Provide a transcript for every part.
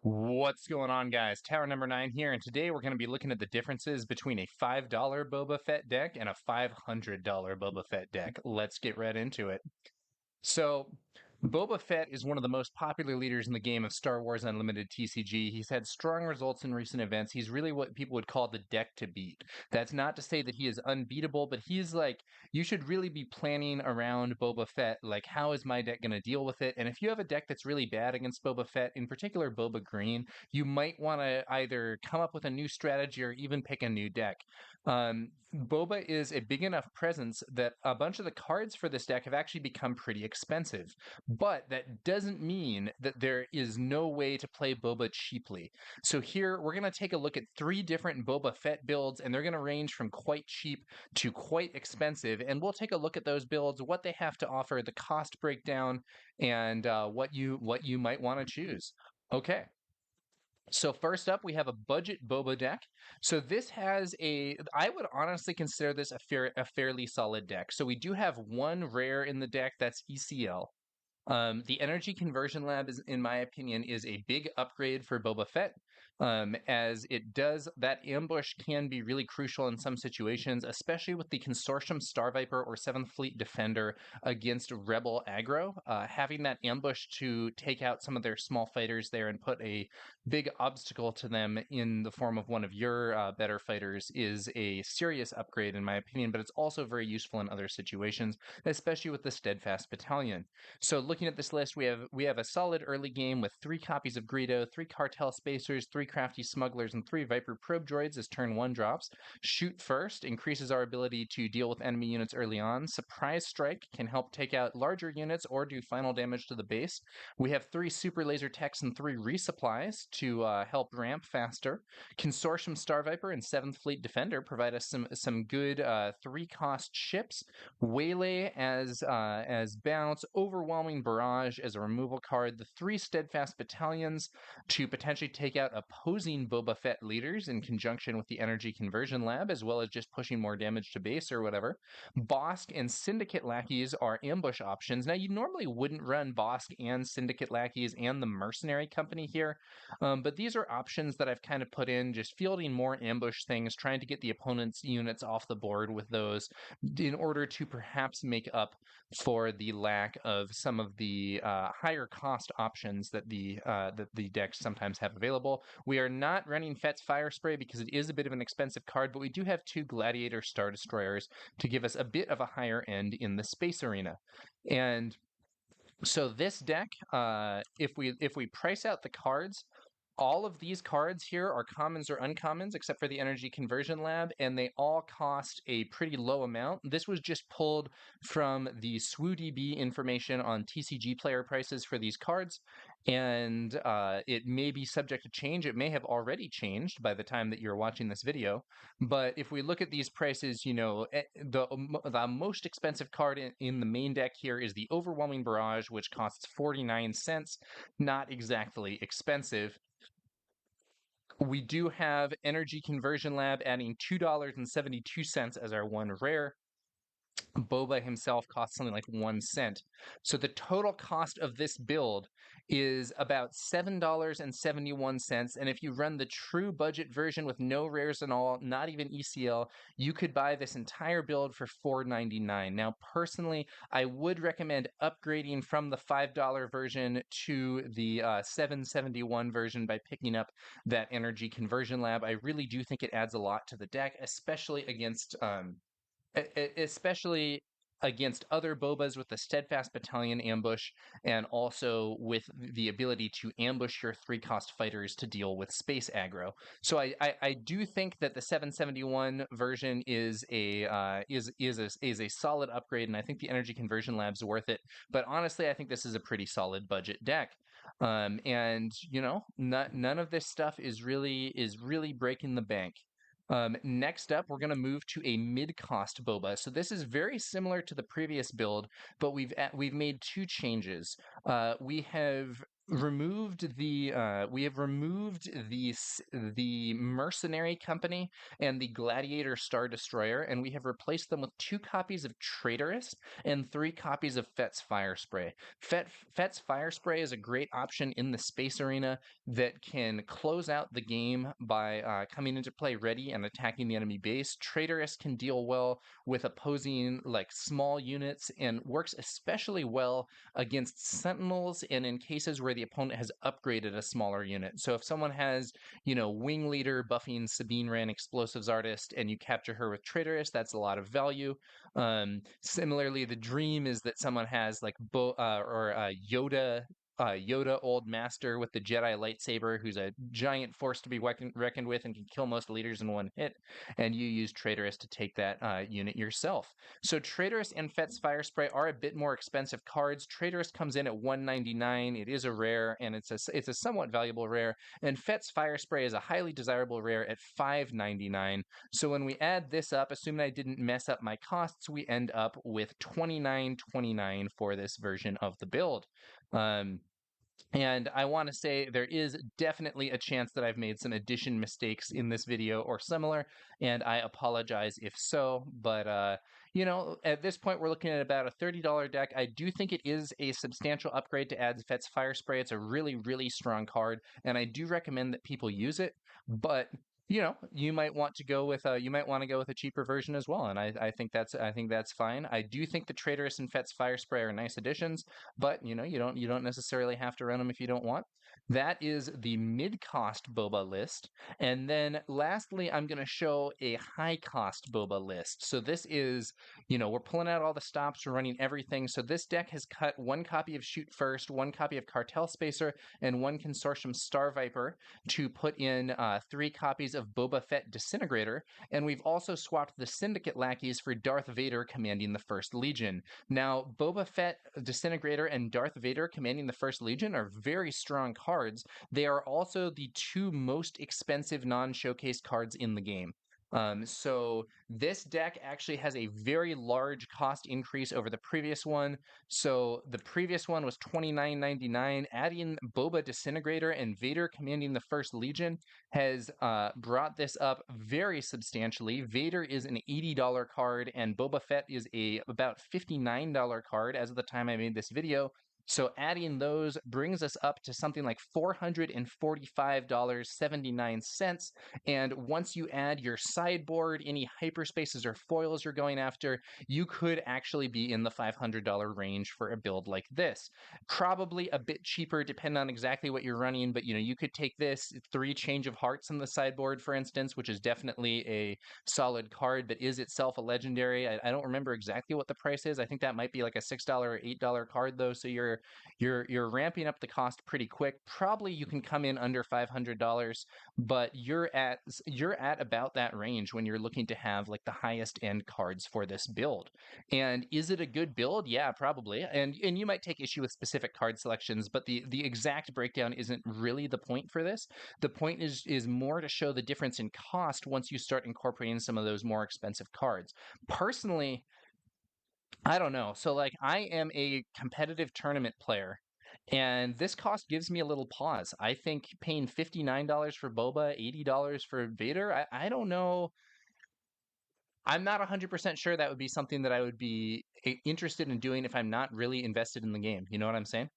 What's going on, guys? Tower number 9 here, and today we're going to be looking at the differences between a $5 Boba Fett deck and a $500 Boba Fett deck. Let's get right into it. So, Boba Fett is one of the most popular leaders in the game of Star Wars Unlimited TCG. He's had strong results in recent events. He's really what people would call the deck to beat. That's not to say that he is unbeatable, but he's like, you should really be planning around Boba Fett. Like, how is my deck going to deal with it? And if you have a deck that's really bad against Boba Fett, in particular Boba Green, you might want to either come up with a new strategy or even pick a new deck. Boba is a big enough presence that a bunch of the cards for this deck have actually become pretty expensive. But that doesn't mean that there is no way to play Boba cheaply. So here we're going to take a look at 3 different Boba Fett builds, and they're going to range from quite cheap to quite expensive. And we'll take a look at those builds, what they have to offer, the cost breakdown, and what you might want to choose. Okay. So first up, we have a budget Boba deck. So this has I would honestly consider this a fairly solid deck. So we do have one rare in the deck, that's ECL. The Energy Conversion Lab, in my opinion, is a big upgrade for Boba Fett, as it does that ambush can be really crucial in some situations, especially with the Consortium Star Viper or 7th Fleet Defender against Rebel aggro. Having that ambush to take out some of their small fighters there and put a big obstacle to them in the form of one of your better fighters is a serious upgrade, in my opinion, but it's also very useful in other situations, especially with the Steadfast Battalion. So looking at this list, we have a solid early game with 3 copies of Greedo, 3 Cartel Spacers, 3 Crafty Smugglers, and 3 Viper Probe Droids as turn 1 drops. Shoot First increases our ability to deal with enemy units early on. Surprise Strike can help take out larger units or do final damage to the base. We have 3 Super Laser Techs and 3 Resupplies to help ramp faster. Consortium Star Viper and 7th Fleet Defender provide us some good 3-cost ships. Waylay as bounce, Overwhelming Barrage as a removal card, the 3 Steadfast Battalions to potentially take out opposing Boba Fett leaders in conjunction with the Energy Conversion Lab, as well as just pushing more damage to base or whatever. Bosk and Syndicate Lackeys are ambush options. Now, you normally wouldn't run Bosk and Syndicate Lackeys and the Mercenary Company here, but these are options that I've kind of put in, just fielding more ambush things, trying to get the opponent's units off the board with those in order to perhaps make up for the lack of some of the higher cost options that the decks sometimes have available. We are not running Fett's Fire Spray because it is a bit of an expensive card, but we do have 2 Gladiator Star Destroyers to give us a bit of a higher end in the space arena. And so this deck, if we price out the cards, all of these cards here are commons or uncommons except for the Energy Conversion Lab, and they all cost a pretty low amount. This was just pulled from the SWODB information on TCG player prices for these cards, and it may be subject to change. It may have already changed by the time that you're watching this video, but if we look at these prices, the most expensive card in the main deck here is the Overwhelming Barrage, which costs 49 cents. Not exactly expensive. We do have Energy Conversion Lab adding $2.72 as our one rare. Boba himself costs something like 1 cent. So the total cost of this build is about $7.71. And if you run the true budget version with no rares and all, not even ECL, you could buy this entire build for $4.99. Now, personally, I would recommend upgrading from the $5 version to the $7.71 version by picking up that Energy Conversion Lab. I really do think it adds a lot to the deck, especially against other Bobas with the Steadfast Battalion ambush, and also with the ability to ambush your 3-cost fighters to deal with space aggro. So I do think that the 771 version is a solid upgrade, and I think the Energy Conversion Lab's worth it. But honestly, I think this is a pretty solid budget deck. And none of this stuff is really breaking the bank. Next up, we're going to move to a mid-cost boba. So this is very similar to the previous build, but we've made 2 changes. We have we have removed the mercenary company and the gladiator star destroyer, and we have replaced them with 2 copies of traitorous and 3 copies of Fett's fire spray. Fett's fire spray is a great option in the space arena that can close out the game by coming into play ready and attacking the enemy base. Traitorous can deal well with opposing like small units and works especially well against sentinels and in cases where the opponent has upgraded a smaller unit. So if someone has, wing leader buffing Sabine Wren explosives artist and you capture her with traitorous, that's a lot of value. Similarly, the dream is that someone has like Yoda. Yoda, old master with the Jedi lightsaber, who's a giant force to be reckoned with and can kill most leaders in one hit. And you use traitorous to take that unit yourself. So Traitorous and Fett's Fire Spray are a bit more expensive cards. Traitorous comes in at 199. It is a rare, and it's a somewhat valuable rare. And Fett's Fire Spray is a highly desirable rare at 599. So when we add this up, assuming I didn't mess up my costs, we end up with 29.29 for this version of the build. And I want to say there is definitely a chance that I've made some addition mistakes in this video or similar, and I apologize if so. But, at this point, we're looking at about a $30 deck. I do think it is a substantial upgrade to add Fett's Fire Spray. It's a really, really strong card, and I do recommend that people use it. But you might want to go with a cheaper version as well, and I think that's fine. I do think the Traitorous and Fett's Fire Spray are nice additions, but you don't necessarily have to run them if you don't want. That is the mid-cost boba list, and then lastly, I'm going to show a high-cost boba list. So this is, we're pulling out all the stops, we're running everything. So this deck has cut 1 copy of Shoot First, 1 copy of Cartel Spacer, and 1 Consortium Star Viper to put in 3 copies of Boba Fett Disintegrator, and we've also swapped the Syndicate lackeys for Darth Vader commanding the First Legion. Now, Boba Fett Disintegrator and Darth Vader commanding the First Legion are very strong cards. They are also the 2 most expensive non-showcase cards in the game. So this deck actually has a very large cost increase over the previous one. So the previous one was $29.99. Adding Boba Disintegrator and Vader commanding the First Legion has brought this up very substantially. Vader is an $80 card, and Boba Fett is a about $59 card as of the time I made this video. So adding those brings us up to something like $445.79. And once you add your sideboard, any hyperspaces or foils you're going after, you could actually be in the $500 range for a build like this. Probably a bit cheaper depending on exactly what you're running, but you could take this 3 Change of Hearts in the sideboard, for instance, which is definitely a solid card that is itself a legendary. I don't remember exactly what the price is. I think that might be like a $6 or $8 card though, so you're ramping up the cost pretty quick. Probably you can come in under $500, but you're at about that range when you're looking to have like the highest end cards for this build. And is it a good build? Yeah, probably. And you might take issue with specific card selections, but the exact breakdown isn't really the point for this. The point is more to show the difference in cost once you start incorporating some of those more expensive cards. Personally, I don't know. So like I am a competitive tournament player, and this cost gives me a little pause. I think paying $59 for Boba, $80 for Vader, I don't know. I'm not 100% sure that would be something that I would be interested in doing if I'm not really invested in the game. You know what I'm saying?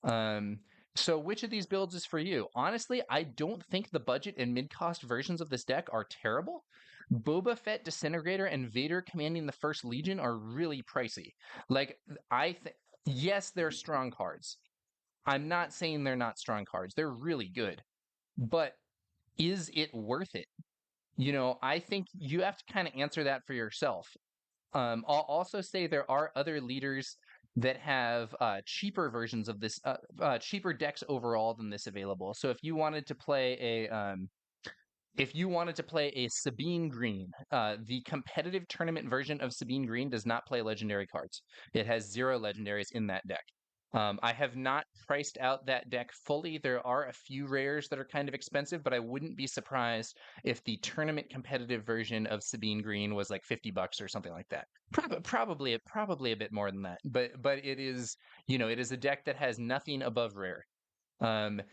Um, so which of these builds is for you? Honestly, I don't think the budget and mid-cost versions of this deck are terrible. Boba Fett Disintegrator and Vader commanding the First Legion are really pricey. Like I think yes, they're strong cards. I'm not saying they're not strong cards. They're really good. But is it worth it? I think you have to kind of answer that for yourself. I'll also say there are other leaders that have cheaper versions of this, cheaper decks overall than this available. So if you wanted to play a Sabine Green, the competitive tournament version of Sabine Green does not play legendary cards. It has 0 legendaries in that deck. I have not priced out that deck fully. There are a few rares that are kind of expensive, but I wouldn't be surprised if the tournament competitive version of Sabine Green was like $50 or something like that. Probably a bit more than that. But it is a deck that has nothing above rare.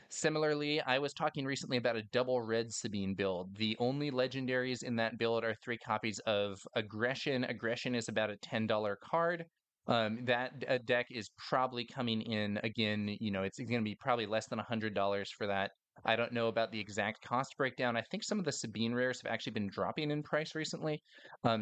Similarly, I was talking recently about a double red Sabine build. The only legendaries in that build are three copies of Aggression. Aggression is about a $10 card. That deck is probably coming in again, it's going to be probably less than $100 for that. I don't know about the exact cost breakdown. I think some of the Sabine rares have actually been dropping in price recently,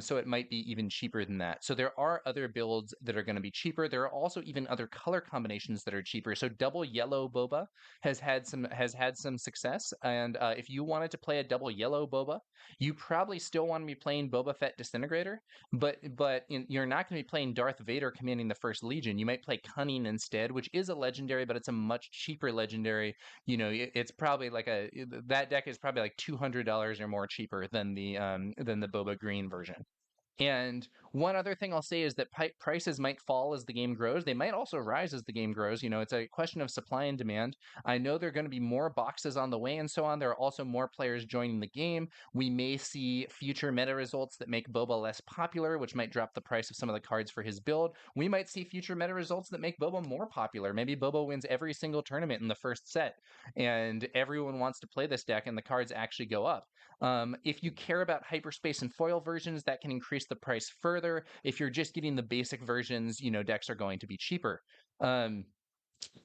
so it might be even cheaper than that. So there are other builds that are going to be cheaper. There are also even other color combinations that are cheaper. So double yellow Boba has had some success. And if you wanted to play a double yellow Boba, you probably still want to be playing Boba Fett Disintegrator, but you're not going to be playing Darth Vader commanding the First Legion. You might play Cunning instead, which is a legendary, but it's a much cheaper legendary. It's probably like that deck is probably like $200 or more cheaper than the Boba Green version. And one other thing I'll say is that prices might fall as the game grows. They might also rise as the game grows. It's a question of supply and demand. I know there are going to be more boxes on the way and so on. There are also more players joining the game. We may see future meta results that make Boba less popular, which might drop the price of some of the cards for his build. We might see future meta results that make Boba more popular. Maybe Boba wins every single tournament in the first set, and everyone wants to play this deck, and the cards actually go up. If you care about hyperspace and foil versions, that can increase the price further. If you're just getting the basic versions, decks are going to be cheaper. Um,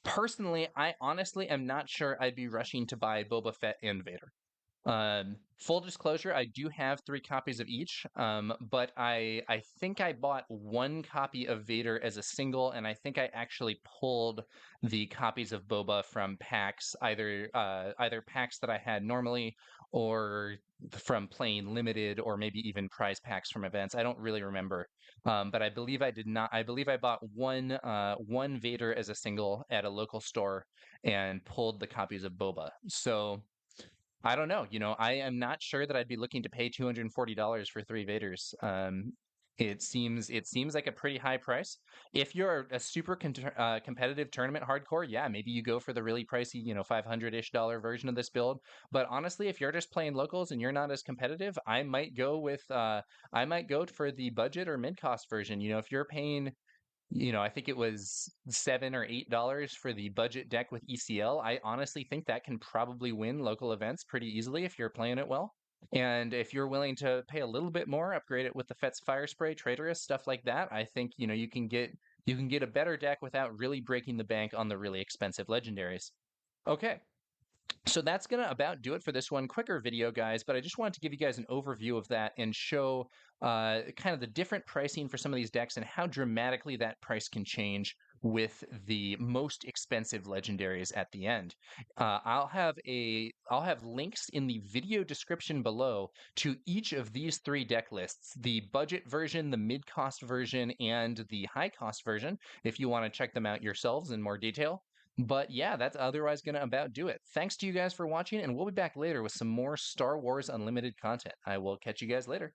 Personally, I honestly am not sure I'd be rushing to buy Boba Fett and Vader. Full disclosure, I do have three copies of each, but I think I bought one copy of Vader as a single, and I think I actually pulled the copies of Boba from packs, either packs that I had normally, or from playing limited, or maybe even prize packs from events. I don't really remember, but I believe I did not. I believe I bought one Vader as a single at a local store and pulled the copies of Boba. So. I don't know. I am not sure that I'd be looking to pay $240 for three Vaders. It seems like a pretty high price. If you're a super competitive tournament hardcore, yeah, maybe you go for the really pricey, 500-ish dollar version of this build. But honestly, if you're just playing locals and you're not as competitive, I might go for the budget or mid cost version. If you're paying I think it was $7 or $8 for the budget deck with ECL. I honestly think that can probably win local events pretty easily if you're playing it well. And if you're willing to pay a little bit more, upgrade it with the Fett's Fire Spray, Traitorous, stuff like that, I think you can get a better deck without really breaking the bank on the really expensive legendaries. Okay, so that's going to about do it for this one. Quicker video, guys, but I just wanted to give you guys an overview of that and show kind of the different pricing for some of these decks and how dramatically that price can change with the most expensive legendaries at the end. I'll have links in the video description below to each of these three deck lists: the budget version, the mid-cost version, and the high-cost version, if you want to check them out yourselves in more detail. But yeah, that's otherwise going to about do it. Thanks to you guys for watching, and we'll be back later with some more Star Wars Unlimited content. I will catch you guys later.